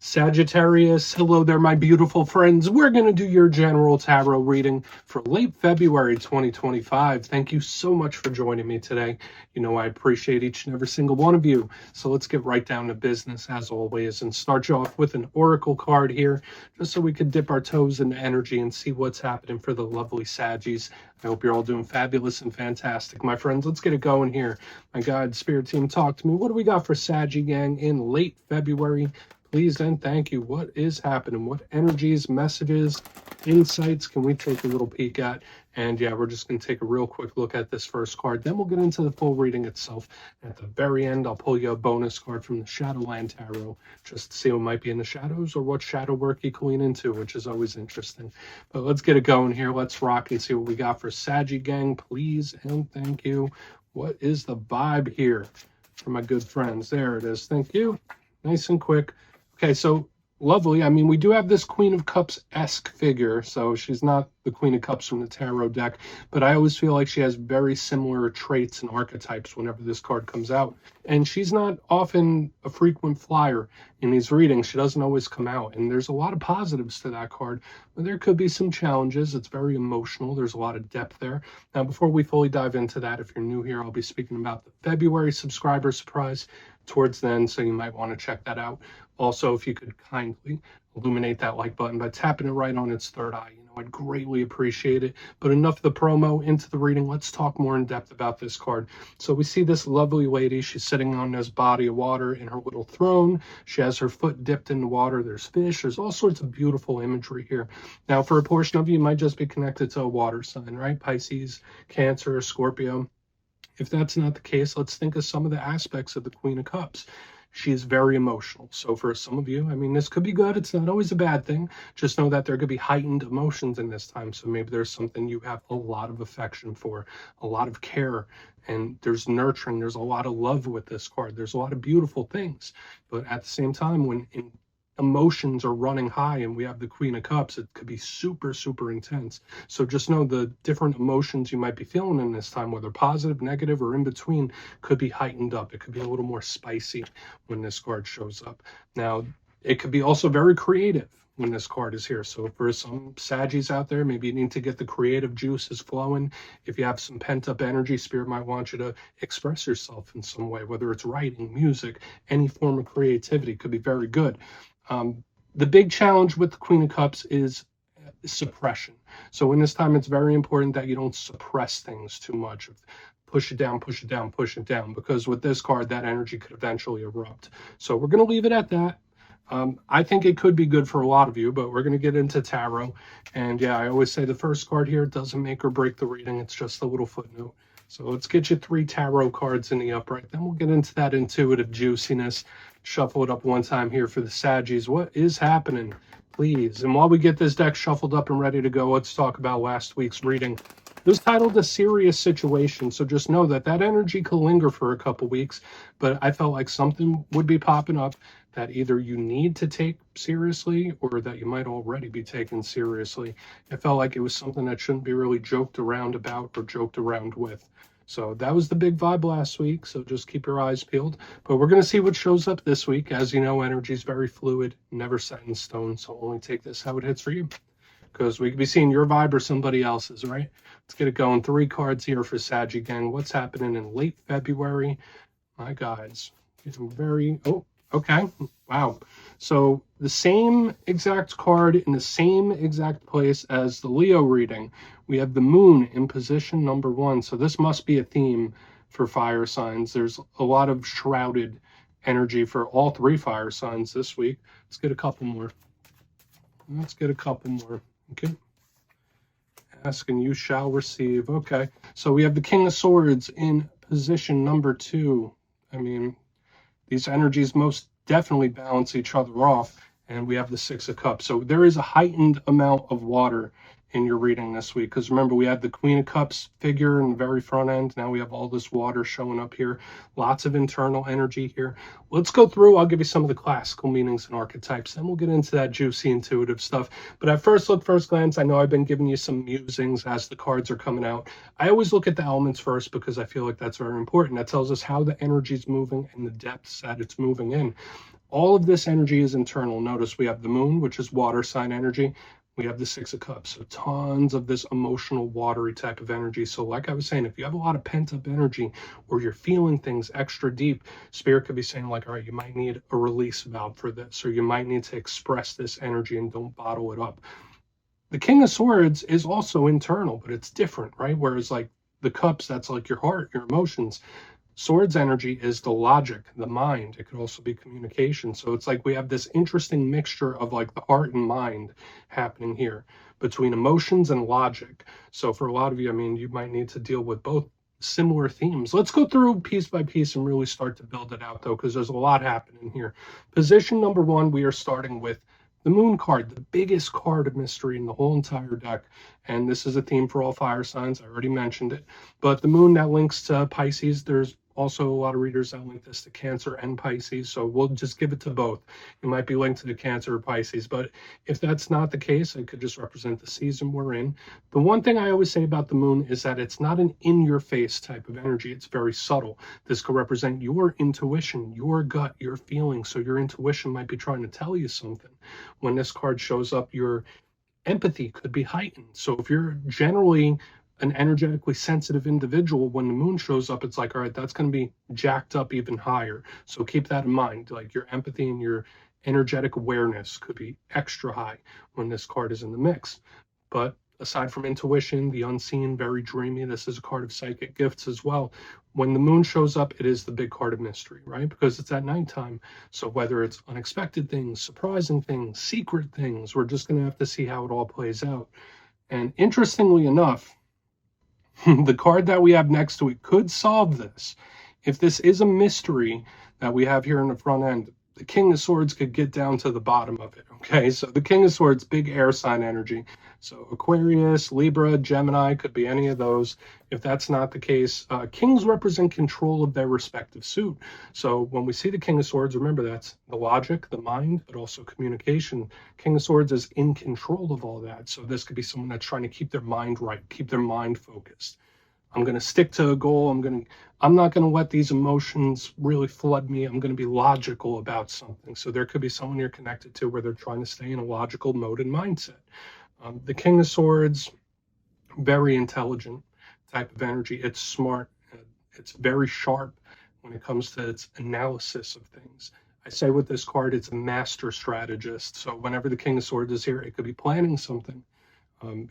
Sagittarius, hello there, my beautiful friends. We're going to do your general tarot reading for late February 2025. Thank you so much for joining me today. You know, I appreciate each and every single one of you. So let's get right down to business as always and start you off with an oracle card here, just so we could dip our toes into energy and see what's happening for the lovely Saggies. I hope you're all doing fabulous and fantastic. My friends, let's get it going here. My God, Spirit Team, talk to me. What do we got for Saggy Gang in late February? Please and thank you. What is happening? What energies, messages, insights can we take a little peek at? And yeah, we're just going to take a real quick look at this first card. Then we'll get into the full reading itself. At the very end, I'll pull you a bonus card from the Shadowland Tarot just to see what might be in the shadows or what shadow work you can lean into, which is always interesting. But let's get it going here. Let's rock and see what we got for Saggy Gang. Please and thank you. What is the vibe here for my good friends? There it is. Thank you. Nice and quick. Okay, so lovely. I mean, we do have this Queen of Cups-esque figure, so she's not the Queen of Cups from the tarot deck, but I always feel like she has very similar traits and archetypes whenever this card comes out. And she's not often a frequent flyer in these readings. She doesn't always come out, and there's a lot of positives to that card, but there could be some challenges. It's very emotional. There's a lot of depth there. Now, before we fully dive into that, if you're new here, I'll be speaking about the February subscriber surprise towards then, so you might want to check that out. Also, if you could kindly illuminate that like button by tapping it right on its third eye, you know, I'd greatly appreciate it. But enough of the promo, into the reading. Let's talk more in depth about this card. So we see this lovely lady. She's sitting on this body of water in her little throne. She has her foot dipped in the water. There's fish. There's all sorts of beautiful imagery here. Now, for a portion of you, might just be connected to a water sign, right? Pisces, Cancer, Scorpio. If that's not the case, let's think of some of the aspects of the Queen of Cups. She is very emotional. So for some of you, I mean, this could be good. It's not always a bad thing. Just know that there could be heightened emotions in this time. So maybe there's something you have a lot of affection for, a lot of care, and there's nurturing. There's a lot of love with this card. There's a lot of beautiful things. But at the same time, when emotions are running high and we have the Queen of Cups, it could be super, super intense. So just know the different emotions you might be feeling in this time, whether positive, negative, or in between, could be heightened up. It could be a little more spicy when this card shows up. Now, it could be also very creative when this card is here. So for some Saggies out there, maybe you need to get the creative juices flowing. If you have some pent-up energy, Spirit might want you to express yourself in some way, whether it's writing, music, any form of creativity could be very good. The big challenge with the Queen of Cups is suppression. So in this time, it's very important that you don't suppress things too much. Push it down, push it down, push it down, because with this card, that energy could eventually erupt. So we're going to leave it at that. I think it could be good for a lot of you, but we're going to get into tarot. And yeah, I always say the first card here doesn't make or break the reading. It's just a little footnote. So let's get you 3 tarot cards in the upright. Then we'll get into that intuitive juiciness. Shuffle it up one time here for the Saggies. What is happening, please? And while we get this deck shuffled up and ready to go, let's talk about last week's reading. It was titled A Serious Situation, so just know that that energy could linger for a couple weeks, but I felt like something would be popping up that either you need to take seriously or that you might already be taken seriously. It felt like it was something that shouldn't be really joked around about or joked around with. So that was the big vibe last week, so just keep your eyes peeled. But we're going to see what shows up this week. As you know, energy is very fluid, never set in stone, so only take this how it hits for you, because we could be seeing your vibe or somebody else's, right? Let's get it going. 3 cards here for Saggy Gang. What's happening in late February? My guys, getting very... Oh, okay. Wow. So the same exact card in the same exact place as the Leo reading. We have the moon in position number 1. So this must be a theme for fire signs. There's a lot of shrouded energy for all 3 fire signs this week. Let's get a couple more. Let's get a couple more. Okay. Ask and you shall receive. Okay. So we have the King of Swords in position number 2. I mean, these energies most definitely balance each other off. And we have the 6 of Cups. So there is a heightened amount of water in your reading this week, because remember, we had the Queen of Cups figure in the very front end. Now we have all this water showing up here. Lots of internal energy here. Let's go through. I'll give you some of the classical meanings and archetypes, then we'll get into that juicy intuitive stuff. But at first look, first glance, I know I've been giving you some musings as the cards are coming out. I always look at the elements first because I feel like that's very important. That tells us how the energy is moving and the depths that it's moving in. All of this energy is internal. Notice we have the moon, which is water sign energy. We have the Six of Cups, so tons of this emotional, watery type of energy. So like I was saying, if you have a lot of pent-up energy or you're feeling things extra deep, Spirit could be saying like, all right, you might need a release valve for this, or you might need to express this energy and don't bottle it up. The King of Swords is also internal, but it's different, right? Whereas like the Cups, that's like your heart, your emotions. Swords energy is the logic, the mind. It could also be communication. So it's like we have this interesting mixture of like the heart and mind happening here between emotions and logic. So for a lot of you, I mean, you might need to deal with both similar themes. Let's go through piece by piece and really start to build it out though, because there's a lot happening here. Position number one, we are starting with the moon card, the biggest card of mystery in the whole entire deck. And this is a theme for all fire signs. I already mentioned it. But the moon, that links to Pisces. There's also a lot of readers that link this to Cancer and Pisces. So we'll just give it to both. It might be linked to the Cancer or Pisces. But if that's not the case, it could just represent the season we're in. The one thing I always say about the moon is that it's not an in-your-face type of energy. It's very subtle. This could represent your intuition, your gut, your feelings. So your intuition might be trying to tell you something. When this card shows up, your empathy could be heightened. So if you're generally an energetically sensitive individual, when the moon shows up, it's like, all right, that's going to be jacked up even higher. So keep that in mind. Like your empathy and your energetic awareness could be extra high when this card is in the mix. But aside from intuition, the unseen, very dreamy, this is a card of psychic gifts as well. When the moon shows up, it is the big card of mystery, right? Because it's at nighttime. So whether it's unexpected things, surprising things, secret things, we're just going to have to see how it all plays out. And interestingly enough, the card that we have next to it could solve this. If this is a mystery that we have here in the front end, the King of Swords could get down to the bottom of it, okay? So the King of Swords, big air sign energy. So Aquarius, Libra, Gemini, could be any of those. If that's not the case, kings represent control of their respective suit. So when we see the King of Swords, remember that's the logic, the mind, but also communication. King of Swords is in control of all that. So this could be someone that's trying to keep their mind right, keep their mind focused. I'm going to stick to a goal. I'm not going to let these emotions really flood me. I'm going to be logical about something. So there could be someone you're connected to where they're trying to stay in a logical mode and mindset. The King of Swords, very intelligent type of energy. It's smart. It's very sharp when it comes to its analysis of things. I say with this card, it's a master strategist. So whenever the King of Swords is here, it could be planning something.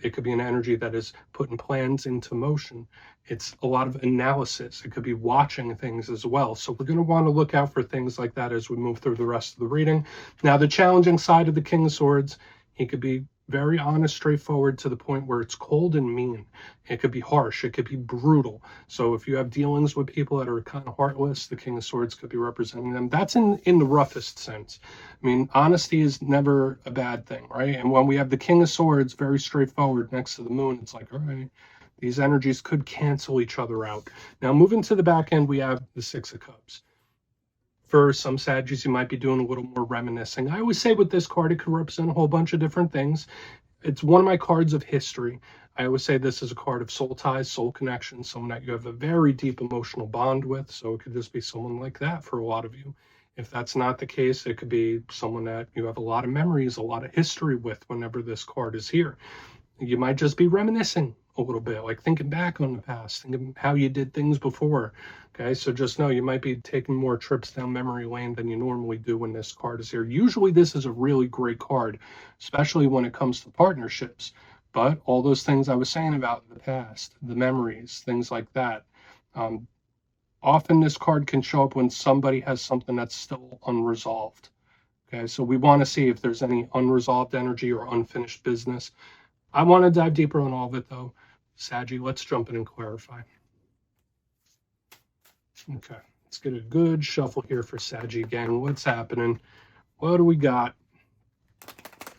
It could be an energy that is putting plans into motion. It's a lot of analysis. It could be watching things as well. So we're going to want to look out for things like that as we move through the rest of the reading. Now, the challenging side of the King of Swords, he could be very honest, straightforward to the point where it's cold and mean. It could be harsh. It could be brutal. So if you have dealings with people that are kind of heartless, the King of Swords could be representing them. That's in the roughest sense. I mean, honesty is never a bad thing, right? And when we have the King of Swords, very straightforward next to the moon, it's like, all right, these energies could cancel each other out. Now, moving to the back end, we have the Six of Cups. For some Saggies, you might be doing a little more reminiscing. I always say with this card, it could represent a whole bunch of different things. It's one of my cards of history. I always say this is a card of soul ties, soul connection, someone that you have a very deep emotional bond with. So it could just be someone like that for a lot of you. If that's not the case, it could be someone that you have a lot of memories, a lot of history with whenever this card is here. You might just be reminiscing a little bit, like thinking back on the past, thinking how you did things before. Okay, so just know you might be taking more trips down memory lane than you normally do when this card is here. Usually this is a really great card, especially when it comes to partnerships. But all those things I was saying about in the past, the memories, things like that, often this card can show up when somebody has something that's still unresolved. Okay, so we want to see if there's any unresolved energy or unfinished business. I want to dive deeper on all of it, though. Saggy, let's jump in and clarify. Okay, let's get a good shuffle here for Saggy again. What's happening? What do we got?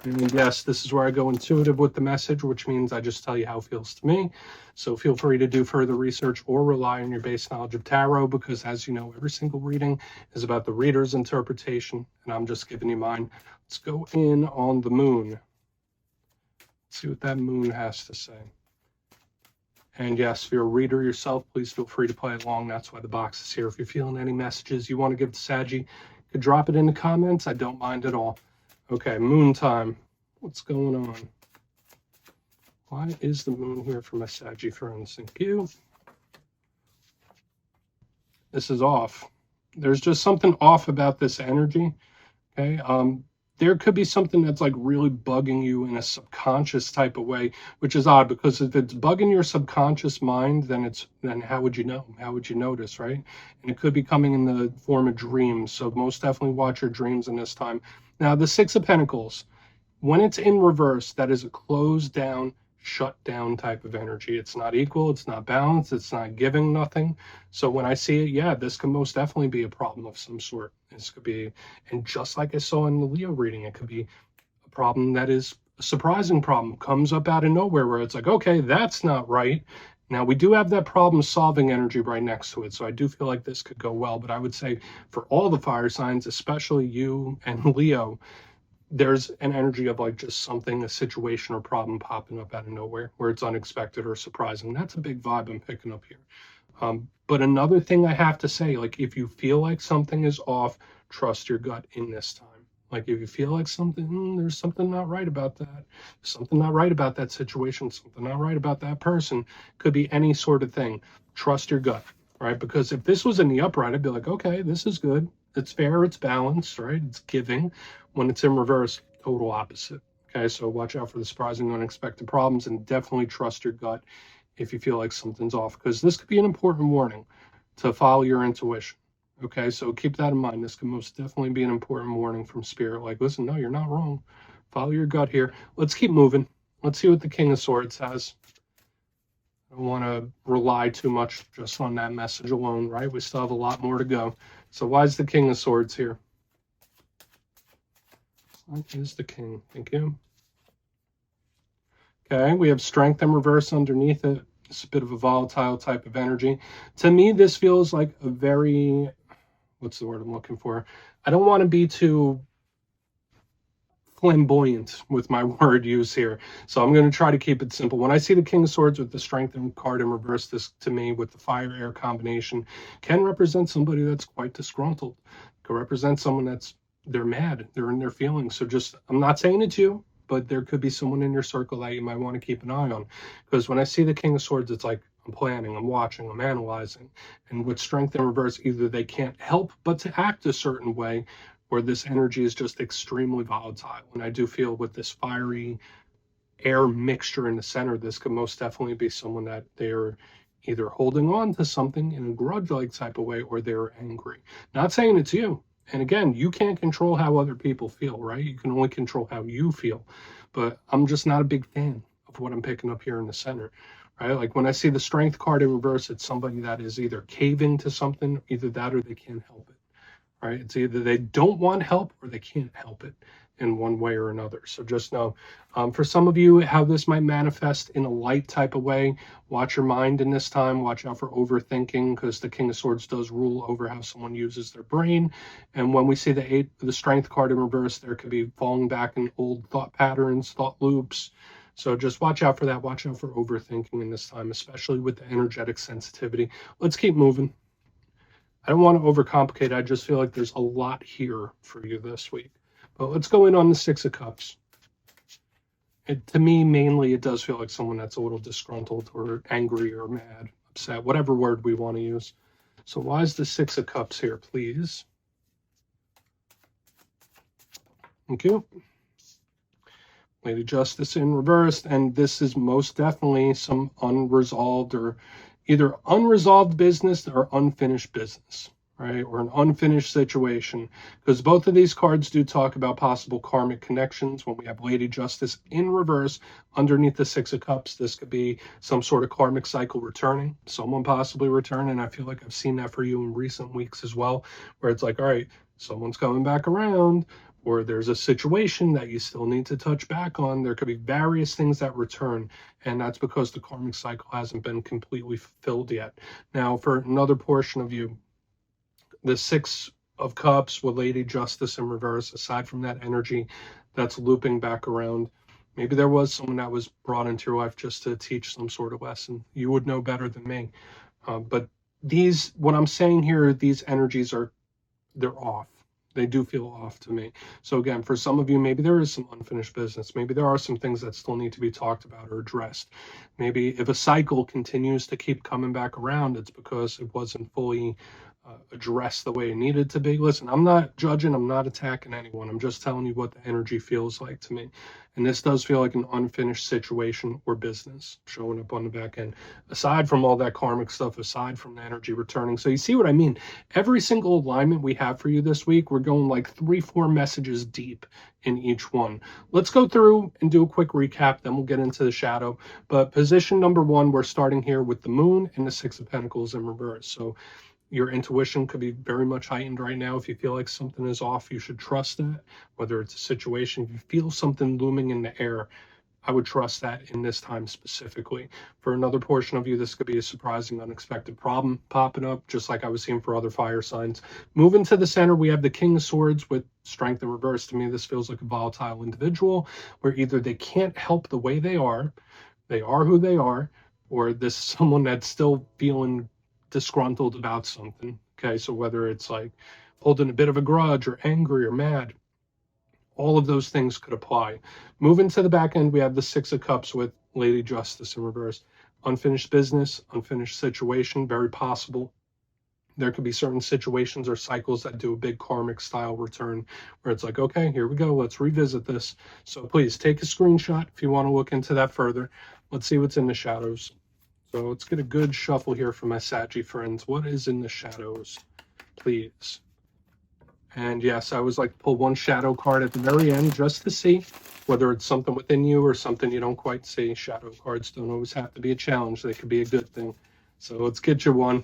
And yes, this is where I go intuitive with the message, which means I just tell you how it feels to me. So feel free to do further research or rely on your base knowledge of tarot, because as you know, every single reading is about the reader's interpretation, and I'm just giving you mine. Let's go in on the moon. See what that moon has to say. And yes, if you're a reader yourself, please feel free to play along. That's why the box is here. If you're feeling any messages you want to give to Saggy, could drop it in the comments. I don't mind at all. Okay, moon time. What's going on? Why is the moon here for my Saggy friends? Thank you. This is off. There's just something off about this energy. Okay. There could be something that's like really bugging you in a subconscious type of way, which is odd because if it's bugging your subconscious mind, then how would you know? How would you notice, right? And it could be coming in the form of dreams. So most definitely watch your dreams in this time. Now, the Six of Pentacles, when it's in reverse, that is a closed down, shut down type of energy. It's not equal, it's not balanced, it's not giving nothing. So when I see it, yeah, this can most definitely be a problem of some sort. This could be, and just like I saw in the Leo reading, it could be a problem that is a surprising problem, comes up out of nowhere where it's like, okay, that's not right. Now we do have that problem solving energy right next to it. So I do feel like this could go well, but I would say for all the fire signs, especially you and Leo, there's an energy of like just something, a situation or problem popping up out of nowhere where it's unexpected or surprising. That's a big vibe I'm picking up here. But another thing I have to say, like if you feel like something is off, trust your gut in this time. Like if you feel like something, there's something not right about that. Something not right about that situation, something not right about that person. Could be any sort of thing. Trust your gut, right? Because if this was in the upright, I'd be like, okay, this is good. It's fair, it's balanced, right? It's giving. When it's in reverse, total opposite. Okay, so watch out for the surprising, unexpected problems, and definitely trust your gut if you feel like something's off, because this could be an important warning to follow your intuition. Okay, so keep that in mind. This could most definitely be an important warning from Spirit. Like, listen, no, you're not wrong. Follow your gut here. Let's keep moving. Let's see what the King of Swords has. I don't want to rely too much just on that message alone, right? We still have a lot more to go. So why is the King of Swords here? What is the King? Thank you. Okay, we have strength in reverse underneath it. It's a bit of a volatile type of energy. To me, this feels like a very, what's the word I'm looking for? I don't want to be too flamboyant with my word use here. So I'm going to try to keep it simple. When I see the King of Swords with the strength card in reverse, this to me with the fire-air combination can represent somebody that's quite disgruntled. Could represent someone that's, they're mad, they're in their feelings. So just, I'm not saying it's you, but there could be someone in your circle that you might want to keep an eye on. Because when I see the King of Swords, it's like, I'm planning, I'm watching, I'm analyzing. And with strength in reverse, either they can't help but to act a certain way, or this energy is just extremely volatile. And I do feel with this fiery air mixture in the center, this could most definitely be someone that they're either holding on to something in a grudge-like type of way, or they're angry. Not saying it's you. And again, you can't control how other people feel, right? You can only control how you feel. But I'm just not a big fan of what I'm picking up here in the center, right? Like when I see the strength card in reverse, it's somebody that is either caving to something, either that or they can't help it. Right? It's either they don't want help or they can't help it in one way or another. So just know, for some of you, how this might manifest in a light type of way. Watch your mind in this time. Watch out for overthinking, because the King of Swords does rule over how someone uses their brain. And when we see the strength card in reverse, there could be falling back in old thought patterns, thought loops. So just watch out for that. Watch out for overthinking in this time, especially with the energetic sensitivity. Let's keep moving. I don't want to overcomplicate it. I just feel like there's a lot here for you this week. But let's go in on the Six of Cups. To me, mainly, it does feel like someone that's a little disgruntled or angry or mad, upset, whatever word we want to use. So why is the Six of Cups here, please? Thank you. Lady Justice in reverse, and this is most definitely some unresolved or either unresolved business or unfinished business, right? Or an unfinished situation, because both of these cards do talk about possible karmic connections. When we have Lady Justice in reverse underneath the Six of Cups, this could be some sort of karmic cycle returning, someone possibly returning. I feel like I've seen that for you in recent weeks as well, where it's like, all right, someone's coming back around, or there's a situation that you still need to touch back on. There could be various things that return, and that's because the karmic cycle hasn't been completely fulfilled yet. Now, for another portion of you, the Six of Cups with Lady Justice in reverse, aside from that energy that's looping back around, maybe there was someone that was brought into your life just to teach some sort of lesson. You would know better than me. But what I'm saying here, these energies they're off. They do feel off to me. So again, for some of you, maybe there is some unfinished business. Maybe there are some things that still need to be talked about or addressed. Maybe if a cycle continues to keep coming back around, it's because it wasn't fully addressed the way it needed to be. Listen, I'm not judging, I'm not attacking anyone. I'm just telling you what the energy feels like to me. And this does feel like an unfinished situation or business showing up on the back end, aside from all that karmic stuff, aside from the energy returning. So you see what I mean? Every single alignment we have for you this week, we're going like 3-4 messages deep in each one. Let's go through and do a quick recap, then we'll get into the shadow. But position number 1, we're starting here with the moon and the 6 of Pentacles in reverse. So your intuition could be very much heightened right now. If you feel like something is off, you should trust that. Whether it's a situation, if you feel something looming in the air, I would trust that in this time specifically. For another portion of you, this could be a surprising, unexpected problem popping up, just like I was seeing for other fire signs. Moving to the center, we have the King of Swords with Strength in reverse. To me, this feels like a volatile individual where either they can't help the way they are who they are, or this is someone that's still feeling disgruntled about something. Okay, so whether it's like holding a bit of a grudge or angry or mad, all of those things could apply. Moving to the back end, we have the 6 of Cups with Lady Justice in reverse. Unfinished business, unfinished situation, very possible. There could be certain situations or cycles that do a big karmic style return where it's like, okay, here we go, let's revisit this. So please take a screenshot if you want to look into that further. Let's see what's in the shadows. So let's get a good shuffle here for my Saggy friends. What is in the shadows, please? And yes, I always like to pull one shadow card at the very end just to see whether it's something within you or something you don't quite see. Shadow cards don't always have to be a challenge. They could be a good thing. So let's get you one.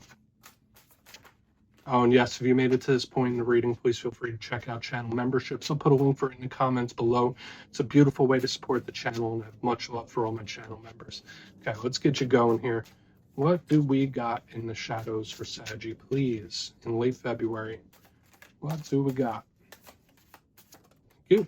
Oh, and yes, if you made it to this point in the reading, please feel free to check out channel memberships. I'll put a link for it in the comments below. It's a beautiful way to support the channel, and I have much love for all my channel members. Okay, let's get you going here. What do we got in the shadows for Saggy, please, in late February? What do we got? Thank you.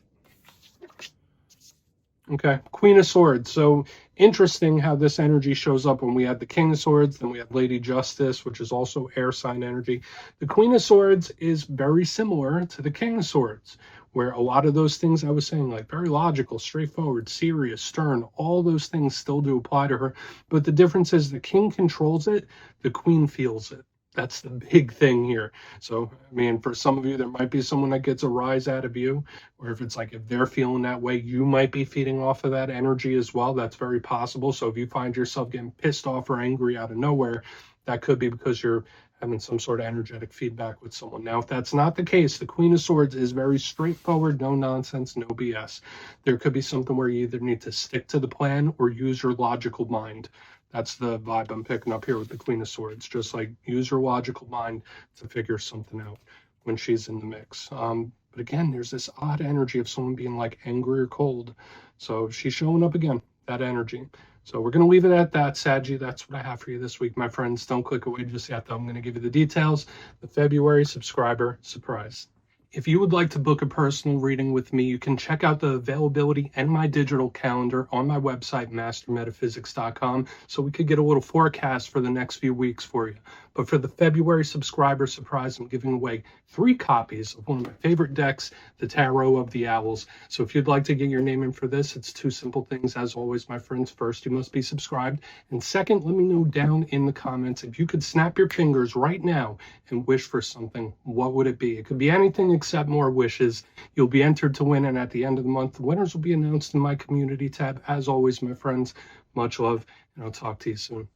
Okay, Queen of Swords. So interesting how this energy shows up when we had the King of Swords, then we had Lady Justice, which is also air sign energy. The Queen of Swords is very similar to the King of Swords, where a lot of those things I was saying, like very logical, straightforward, serious, stern, all those things still do apply to her. But the difference is the King controls it, the Queen feels it. That's the big thing here. So, I mean, for some of you, there might be someone that gets a rise out of you, or if it's like if they're feeling that way, you might be feeding off of that energy as well. That's very possible. So if you find yourself getting pissed off or angry out of nowhere, that could be because you're having some sort of energetic feedback with someone. Now, if that's not the case, the Queen of Swords is very straightforward, no nonsense, no BS. There could be something where you either need to stick to the plan or use your logical mind. That's the vibe I'm picking up here with the Queen of Swords. Just like use your logical mind to figure something out when she's in the mix. But again, there's this odd energy of someone being like angry or cold. So she's showing up again, that energy. So we're going to leave it at that, Saggy. That's what I have for you this week, my friends. Don't click away just yet, though. I'm going to give you the details. The February subscriber surprise. If you would like to book a personal reading with me, you can check out the availability and my digital calendar on my website, mastermetaphysics.com, so we could get a little forecast for the next few weeks for you. But for the February subscriber surprise, I'm giving away 3 copies of one of my favorite decks, the Tarot of the Owls. So if you'd like to get your name in for this, it's 2 simple things, as always, my friends. First, you must be subscribed. And second, let me know down in the comments if you could snap your fingers right now and wish for something, what would it be? It could be anything except more wishes. You'll be entered to win, and at the end of the month, the winners will be announced in my community tab. As always, my friends, much love, and I'll talk to you soon.